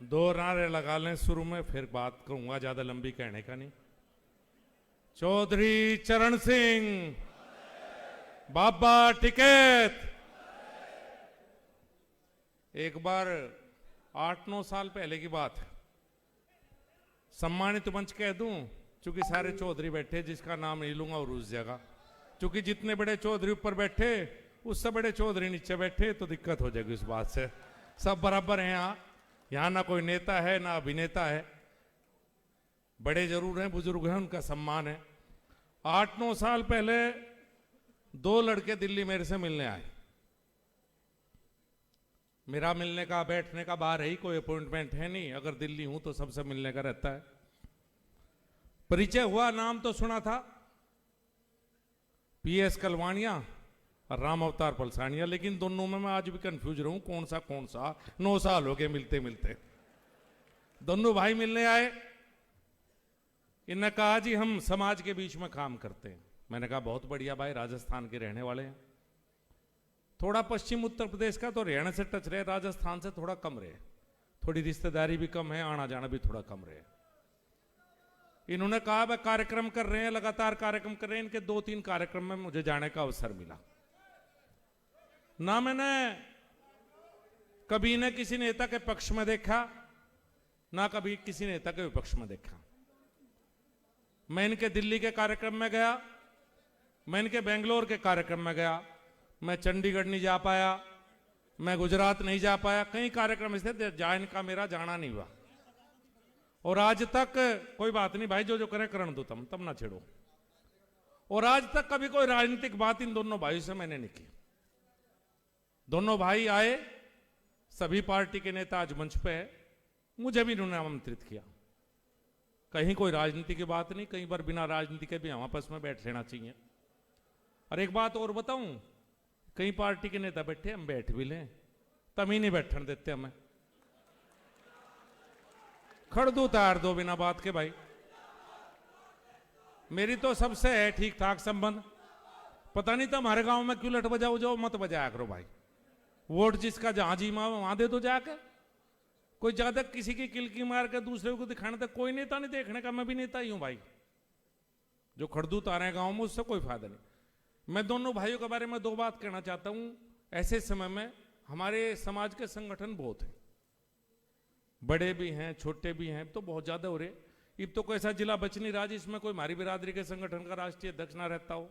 दो नारे लगा लें शुरू में, फिर बात कहूंगा, ज्यादा लंबी कहने का नहीं। चौधरी चरण सिंह, बाबा टिकैत। एक बार 8-9 साल पहले की बात है, सम्मानित मंच कह दूं चूंकि सारे चौधरी बैठे, जिसका नाम नहीं लूंगा और उस जगह, चूंकि जितने बड़े चौधरी ऊपर बैठे उससे बड़े चौधरी नीचे बैठे तो दिक्कत हो जाएगी इस बात से। सब बराबर हैं यहाँ ना कोई नेता है ना अभिनेता है, बड़े जरूर हैं, बुजुर्ग हैं, उनका सम्मान है। 8-9 साल पहले 2 लड़के दिल्ली मेरे से मिलने आए। मेरा मिलने का बैठने का बाहर है ही, कोई अपॉइंटमेंट है नहीं, अगर दिल्ली हूं तो सबसे मिलने का रहता है। परिचय हुआ, नाम तो सुना था, PS कलवानिया और राम अवतार पलसानिया, लेकिन दोनों में मैं आज भी कंफ्यूज रहूं कौन सा। 9 साल हो गए मिलते मिलते। दोनों भाई मिलने आए, इन्होंने कहा जी हम समाज के बीच में काम करते हैं। मैंने कहा बहुत बढ़िया भाई, राजस्थान के रहने वाले हैं, थोड़ा पश्चिम उत्तर प्रदेश का तो हरियाणा से टच रहे, राजस्थान से थोड़ा कम रहे, थोड़ी रिश्तेदारी भी कम है, आना जाना भी थोड़ा कम रहे। इन्होंने कहा वह कार्यक्रम कर रहे हैं, लगातार कार्यक्रम कर रहे हैं, इनके 2-3 कार्यक्रम में मुझे जाने का अवसर मिला। ना मैंने कभी इन्हें किसी नेता के पक्ष में देखा, ना कभी किसी नेता के विपक्ष में देखा। मैं इनके दिल्ली के कार्यक्रम में गया, मैं इनके बेंगलोर के कार्यक्रम में गया, मैं चंडीगढ़ नहीं जा पाया, मैं गुजरात नहीं जा पाया, कई कार्यक्रम इसलिए जहां इनका मेरा जाना नहीं हुआ। और आज तक कोई बात नहीं भाई, जो करें करण दो, तब ना छेड़ो। और आज तक कभी कोई राजनीतिक बात इन दोनों भाइयों से मैंने नहीं की। दोनों भाई आए, सभी पार्टी के नेता आज मंच पे है, मुझे भी इन्होंने आमंत्रित किया। कहीं कोई राजनीति की बात नहीं, कई बार बिना राजनीति के भी हम आपस में बैठ लेना चाहिए। और एक बात और बताऊं, कई पार्टी के नेता बैठे, हम बैठ भी लें, तम ही नहीं बैठने देते हमें, खड़ दो तार दो बिना बात के। भाई मेरी तो सबसे है ठीक ठाक संबंध, पता नहीं तुम्हारे गांव में क्यों लट बजाओ, जाओ मत बजाया करो भाई, वोट जिसका जहां जी मां वहां दे दो जाके। कोई ज्यादा किसी की किलकी मार के दूसरे को दिखाने तक कोई नेता नहीं देखने का, मैं भी नेता ही हूं भाई। जो खड़दू तारे गांव में उससे कोई फायदा नहीं। मैं दोनों भाइयों के बारे में 2 बात कहना चाहता हूं। ऐसे समय में हमारे समाज के संगठन बहुत हैं, बड़े भी हैं छोटे भी हैं, तो बहुत ज्यादा हो रहे। अब तो कोई ऐसा जिला बच नहीं रहा जिसमें कोई हमारी बिरादरी के संगठन का राष्ट्रीय अध्यक्ष ना रहता हो।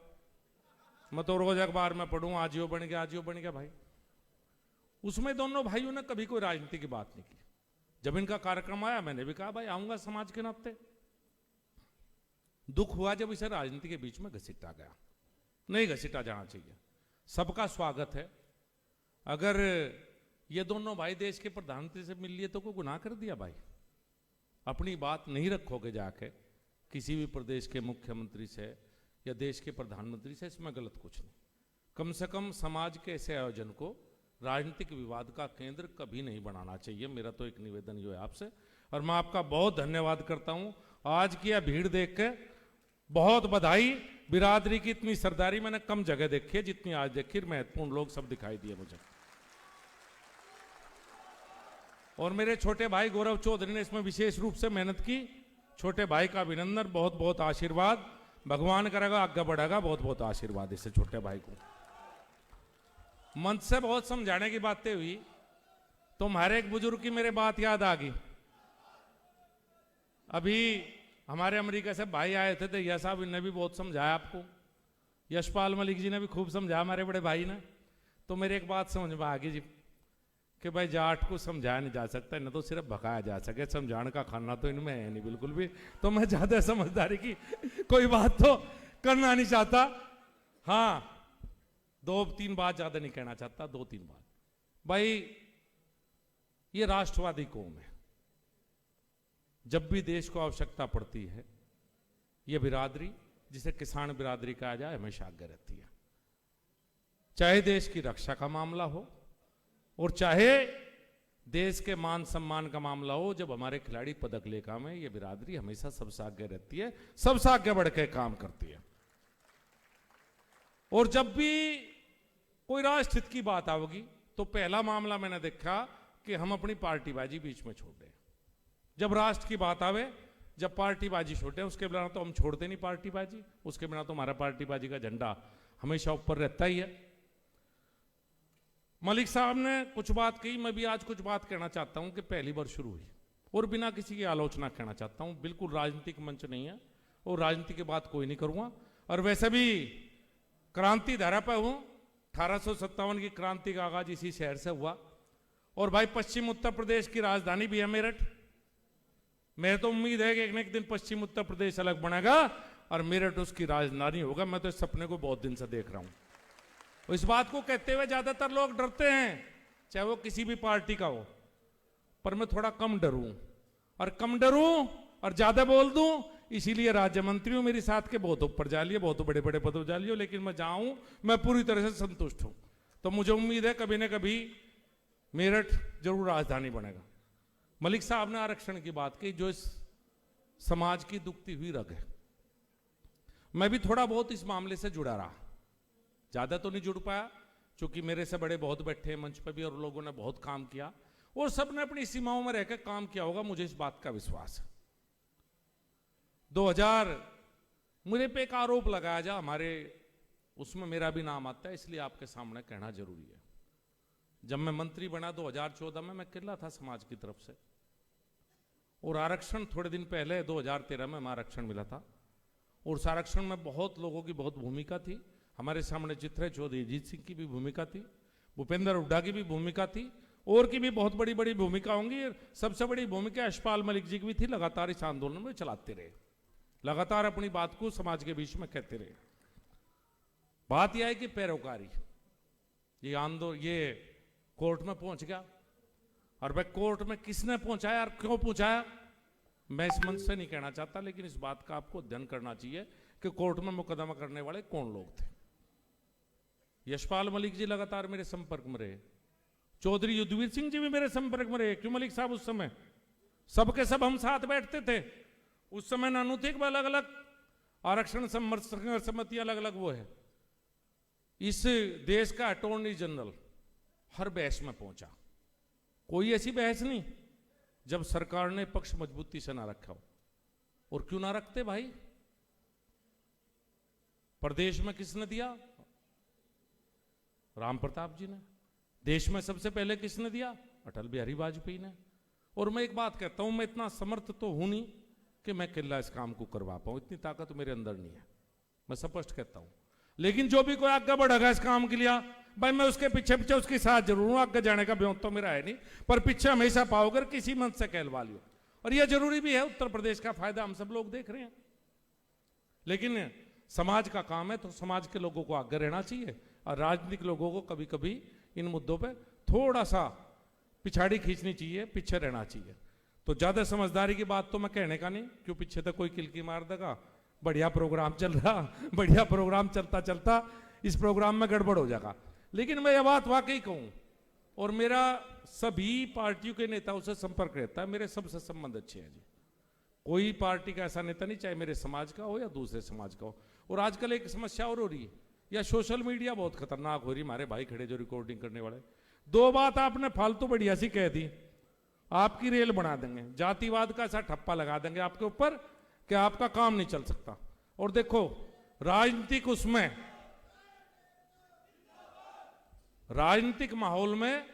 मैं तो रोज अखबार में पढ़ूं आज यो बन गया, आज यो बन गया। भाई उसमें दोनों भाइयों ने कभी कोई राजनीति की बात नहीं की। जब इनका कार्यक्रम आया मैंने भी कहा भाई आऊंगा समाज के नाते। दुख हुआ जब इसे राजनीति के बीच में घसीटा गया, नहीं घसीटा जाना चाहिए। सबका स्वागत है। अगर ये दोनों भाई देश के प्रधानमंत्री से मिल लिए तो कोई गुनाह कर दिया भाई? अपनी बात नहीं रखोगे जाके किसी भी प्रदेश के मुख्यमंत्री से या देश के प्रधानमंत्री से, इसमें गलत कुछ नहीं। कम से कम समाज के ऐसे आयोजन को राजनीतिक विवाद का केंद्र कभी नहीं बनाना चाहिए। मेरा तो एक निवेदन ये है आपसे, और मैं आपका बहुत धन्यवाद करता हूं। आज की यह भीड़ देख के बहुत बधाई। बिरादरी की इतनी सरदारी मैंने कम जगह देखी है जितनी आज देखी, महत्वपूर्ण लोग सब दिखाई दिए मुझे। और मेरे छोटे भाई गौरव चौधरी ने इसमें विशेष रूप से मेहनत की। छोटे भाई का अभिनंदन, बहुत बहुत आशीर्वाद, भगवान करेगा आगे बढ़ेगा। बहुत बहुत आशीर्वाद इसे छोटे भाई को। मंच से बहुत समझाने की बातें हुई तो हमारे एक बुजुर्ग की मेरे बात याद आ गई। अभी हमारे अमेरिका से भाई आए थे तो यह साहब इन्हें भी बहुत समझाया आपको, यशपाल मलिक जी ने भी खूब समझाया हमारे बड़े भाई ने। तो मेरे एक बात समझ में आ गई जी कि भाई जाट को समझाया नहीं जा सकता, इन्हें तो सिर्फ भगाया जा सके, समझाने का खाना तो इनमें है नहीं बिल्कुल भी। तो मैं ज्यादा समझदारी की कोई बात तो करना नहीं चाहता। हाँ 2-3 बात ज्यादा नहीं कहना चाहता, 2-3 बात। भाई ये राष्ट्रवादी कौम है, जब भी देश को आवश्यकता पड़ती है ये बिरादरी, जिसे किसान बिरादरी कहा जाए, हमेशा आगे रहती है। चाहे देश की रक्षा का मामला हो और चाहे देश के मान सम्मान का मामला हो। जब हमारे खिलाड़ी पदक लेकर आए, ये बिरादरी हमेशा सबसे आगे रहती है, सबसे आगे बढ़ के काम करती है। और जब भी कोई राष्ट्रहित की बात आओगी तो पहला मामला मैंने देखा कि हम अपनी पार्टीबाजी बीच में छोड़ दें। जब राष्ट्र की बात आवे, जब पार्टीबाजी छोटे, उसके बिना तो हम छोड़ते नहीं पार्टीबाजी, उसके बिना तो हमारा पार्टीबाजी का झंडा हमेशा ऊपर रहता ही है। मलिक साहब ने कुछ बात कही, मैं भी आज कुछ बात कहना चाहता हूं कि पहली बार शुरू हुई, और बिना किसी की आलोचना कहना चाहता हूं, बिल्कुल राजनीतिक मंच नहीं है और राजनीति की बात कोई नहीं करूंगा। और वैसे भी क्रांति धारा पर हूं, 1857 की क्रांति का आगाज इसी शहर से हुआ, और भाई पश्चिम उत्तर प्रदेश की राजधानी भी है मेरठ। मेरे तो उम्मीद है कि एक न एक दिन पश्चिम उत्तर प्रदेश अलग बनेगा और मेरठ उसकी राजधानी होगा। मैं तो इस सपने को बहुत दिन से देख रहा हूं। इस बात को कहते हुए ज्यादातर लोग डरते हैं, चाहे वो किसी भी पार्टी का हो, पर मैं थोड़ा कम डरूं, और कम डरूं और ज्यादा बोल दूं, इसीलिए राज्य मंत्री हूं। मेरी साथ के बहुत ऊपर जा लिए, बहुत बड़े बड़े पदों जा लिए, लेकिन मैं जाऊं, मैं पूरी तरह से संतुष्ट हूं। तो मुझे उम्मीद है कभी ना कभी मेरठ जरूर राजधानी बनेगा। मलिक साहब ने आरक्षण की बात की, जो इस समाज की दुखती हुई रग है। मैं भी थोड़ा बहुत इस मामले से जुड़ा रहा, ज्यादा तो नहीं जुड़ पाया, क्योंकि मेरे से बड़े बहुत बैठे हैं मंच पर भी, और लोगों ने बहुत काम किया, और सबने अपनी सीमाओं में रहकर काम किया होगा, मुझे इस बात का विश्वास है। 2000 मुझे पे एक आरोप लगाया जा, हमारे उसमें मेरा भी नाम आता है, इसलिए आपके सामने कहना जरूरी है। जब मैं मंत्री बना 2014 में, मैं किला था समाज की तरफ से, और आरक्षण थोड़े दिन पहले 2013 में आरक्षण मिला था, और उस आरक्षण में बहुत लोगों की बहुत भूमिका थी। हमारे सामने चित्रे चौधरी अजीत सिंह की भी भूमिका थी, भूपेंद्र हुड्डा की भी भूमिका थी, और की भी बहुत बड़ी बड़ी भूमिका होंगी। सबसे बड़ी भूमिका यशपाल मलिक जी की भी थी। लगातार इस आंदोलन में चलाते रहे, लगातार अपनी बात को समाज के बीच में कहते रहे। बात यह है कि पैरोकारी ये आंदोलन ये कोर्ट में पहुंच गया, और वह कोर्ट में किसने पहुंचाया और क्यों पहुंचाया मैं इस मंच से नहीं कहना चाहता, लेकिन इस बात का आपको अध्ययन करना चाहिए कि कोर्ट में मुकदमा करने वाले कौन लोग थे। यशपाल मलिक जी लगातार मेरे संपर्क में रहे, चौधरी युद्धवीर सिंह जी भी मेरे संपर्क में रहे। क्यों मलिक साहब, उस समय सबके सब हम साथ बैठते थे। उस समय नानू थे, अलग अलग आरक्षण समिति, अलग अलग वो है। इस देश का अटॉर्नी जनरल हर बहस में पहुंचा, कोई ऐसी बहस नहीं जब सरकार ने पक्ष मजबूती से ना रखा हो। और क्यों ना रखते भाई, प्रदेश में किसने दिया? राम प्रताप जी ने। देश में सबसे पहले किसने दिया? अटल बिहारी वाजपेयी ने। और मैं एक बात कहता हूं, मैं इतना समर्थ तो हूं नहीं कि मैं किला इस काम को करवा पाऊं, इतनी ताकत मेरे अंदर नहीं है, मैं स्पष्ट कहता हूं। लेकिन जो भी कोई आगे बढ़ेगा इस काम के लिए, भाई मैं उसके पीछे पीछे उसके साथ जरूर हूं। आगे जाने का ब्योंत तो मेरा है नहीं, पर पीछे हमेशा पाओगे, किसी मंच से कहलवा लियो। और यह जरूरी भी है, उत्तर प्रदेश का फायदा हम सब लोग देख रहे हैं। लेकिन समाज का काम है, तो समाज के लोगों को आगे रहना चाहिए, और राजनीतिक लोगों को कभी कभी इन मुद्दों पे थोड़ा सा पिछाड़ी खींचनी चाहिए, पीछे रहना चाहिए। तो ज्यादा समझदारी की बात तो मैं कहने का नहीं, क्यों पीछे तक कोई किलकी मार देगा, बढ़िया प्रोग्राम चल रहा, बढ़िया प्रोग्राम चलता चलता इस प्रोग्राम में गड़बड़ हो जाएगा। लेकिन मैं यह बात वाकई कहूं, और मेरा सभी पार्टियों के नेताओं से संपर्क रहता है, मेरे सबसे संबंध अच्छे हैं जी। कोई पार्टी का ऐसा नेता नहीं, चाहे मेरे समाज का हो या दूसरे समाज का हो। और आजकल एक समस्या और हो रही है, या सोशल मीडिया बहुत खतरनाक हो रही है। हमारे भाई खड़े जो रिकॉर्डिंग करने वाले, दो बात आपने फालतू बढ़िया सी कह दी, आपकी रेल बना देंगे, जातिवाद का ऐसा ठप्पा लगा देंगे आपके ऊपर कि आपका काम नहीं चल सकता। और देखो राजनीतिक उसमें, राजनीतिक माहौल में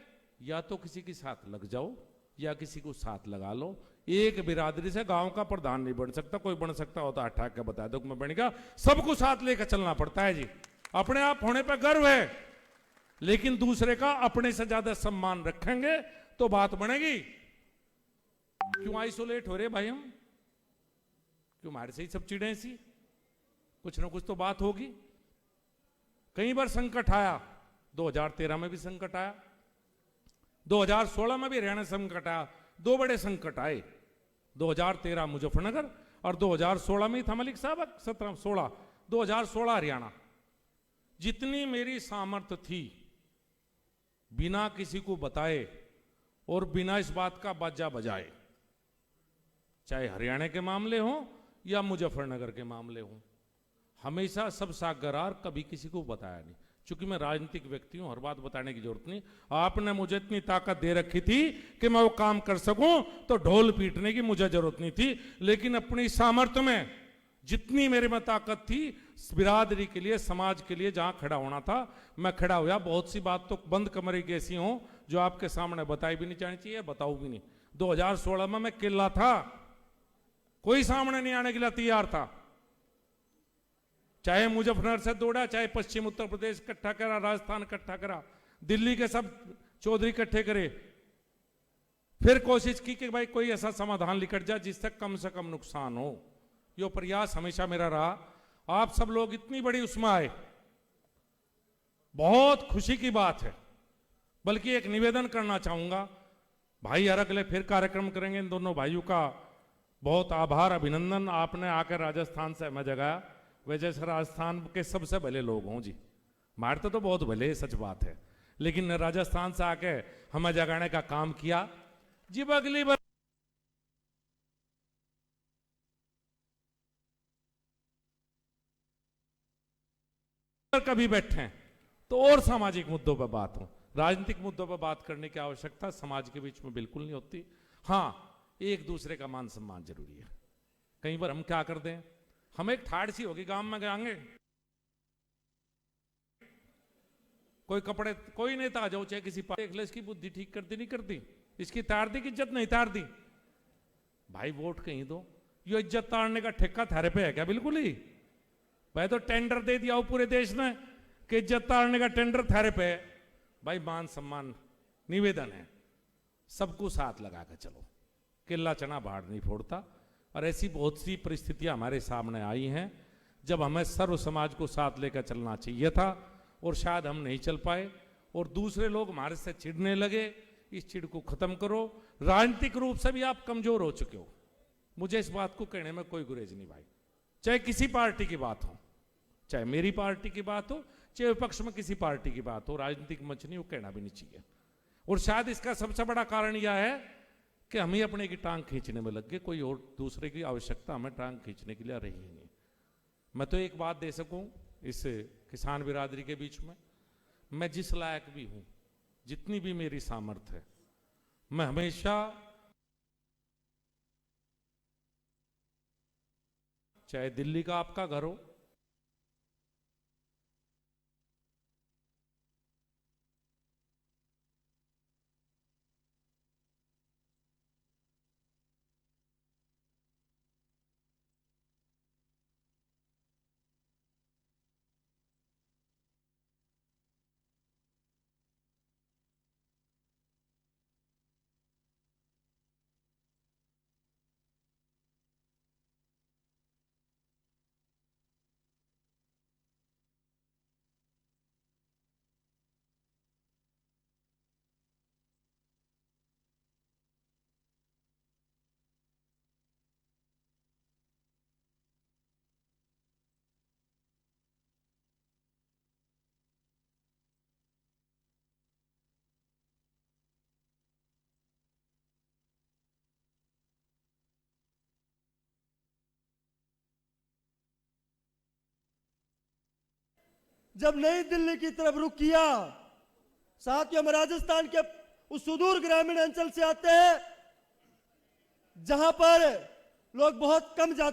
या तो किसी के साथ लग जाओ या किसी को साथ लगा लो। एक बिरादरी से गांव का प्रधान नहीं बन सकता, कोई बन सकता होता अठा के बता दो मैं बनेगा। सबको साथ लेकर चलना पड़ता है जी। अपने आप होने पर गर्व है, लेकिन दूसरे का अपने से ज्यादा सम्मान रखेंगे तो बात बनेगी। क्यों आइसोलेट हो रहे भाई हम? क्यों हमारे से ही सब चिड़े सी? कुछ ना कुछ तो बात होगी। कई बार संकट आया, 2013 में भी संकट आया, 2016 में भी हरियाणा संकट आया। दो बड़े संकट आए, 2013 मुजफ्फरनगर और 2016 में था मलिक साहब 17-16, 2016 हरियाणा। जितनी मेरी सामर्थ्य थी, बिना किसी को बताए और बिना इस बात का बाजा बजाए, चाहे हरियाणा के मामले हो या मुजफ्फरनगर के मामले हो, हमेशा सब सागरार, कभी किसी को बताया नहीं। चूंकि मैं राजनीतिक व्यक्ति हूं, हर बात बताने की जरूरत नहीं। आपने मुझे इतनी ताकत दे रखी थी कि मैं वो काम कर सकूं, तो ढोल पीटने की मुझे जरूरत नहीं थी। लेकिन अपनी सामर्थ्य में जितनी मेरे में ताकत थी, बिरादरी के लिए, समाज के लिए जहां खड़ा होना था, मैं खड़ा हुआ। बहुत सी बात तो बंद कमरे की ऐसी हो जो आपके सामने बताई भी नहीं जानी चाहिए, बताऊं भी नहीं। 2016 में मैं किला था, कोई सामने नहीं आने के लिए तैयार था। चाहे मुजफ्फरनगर से दौड़ा, चाहे पश्चिम उत्तर प्रदेश इकट्ठा करा, राजस्थान इकट्ठा करा, दिल्ली के सब चौधरी इकट्ठे करे, फिर कोशिश की कि भाई कोई ऐसा समाधान निकट जाए जिससे कम से कम नुकसान हो। यो प्रयास हमेशा मेरा रहा। आप सब लोग इतनी बड़ी उसमें आए, बहुत खुशी की बात है। बल्कि एक निवेदन करना चाहूंगा, भाई अरगले फिर कार्यक्रम करेंगे, इन दोनों भाइयों का बहुत आभार, अभिनंदन। आपने आकर राजस्थान से हमें जगाया। वैसे से राजस्थान के सबसे भले लोग हों जी, मारते तो बहुत भले, सच बात है, लेकिन राजस्थान से आके हमें जगाने का काम किया जी। अगली बार कभी बैठे तो और सामाजिक मुद्दों पर बात हो, राजनीतिक मुद्दों पर बात करने की आवश्यकता समाज के बीच में बिल्कुल नहीं होती। हाँ, एक दूसरे का मान सम्मान जरूरी है। कई बार हम क्या कर दें, हम एक ठाड़ सी होगी, गांव में जाएंगे, कोई कपड़े, कोई नेता आ जाओ, चाहे किसी पार्टी, इसकी बुद्धि ठीक करती नहीं करती, इसकी तार दी की इज्जत नहीं तार दी। भाई वोट कहीं दो, ये इज्जत तारने का ठेका थारे पे है क्या? बिल्कुल ही। भाई तो टेंडर दे दिया हो पूरे देश ने कि इज्जत तारने का टेंडर थारे पे है। भाई मान सम्मान, निवेदन है, सबको साथ लगा कर चलो, किला चना बाढ़ नहीं फोड़ता। और ऐसी बहुत सी परिस्थितियां हमारे सामने आई हैं जब हमें सर्व समाज को साथ लेकर चलना चाहिए था, और शायद हम नहीं चल पाए, और दूसरे लोग हमारे से चिढ़ने लगे। इस चिढ़ को खत्म करो। राजनीतिक रूप से भी आप कमजोर हो चुके हो, मुझे इस बात को कहने में कोई गुरेज नहीं भाई। चाहे किसी पार्टी की बात हो, चाहे मेरी पार्टी की बात हो, चाहे विपक्ष में किसी पार्टी की बात हो, राजनीतिक मंच नहीं, वो कहना भी नहीं चाहिए। और शायद इसका सबसे बड़ा कारण यह है कि हम ही अपने की टांग खींचने में लग गए, कोई और दूसरे की आवश्यकता हमें टांग खींचने के लिए रही नहीं। मैं तो एक बात दे सकूं इस किसान बिरादरी के बीच में, मैं जिस लायक भी हूं, जितनी भी मेरी सामर्थ्य है, मैं हमेशा, चाहे दिल्ली का आपका घर हो, जब नई दिल्ली की तरफ रुख किया, साथियों, हम राजस्थान के उस सुदूर ग्रामीण अंचल से आते हैं जहां पर लोग बहुत कम जाते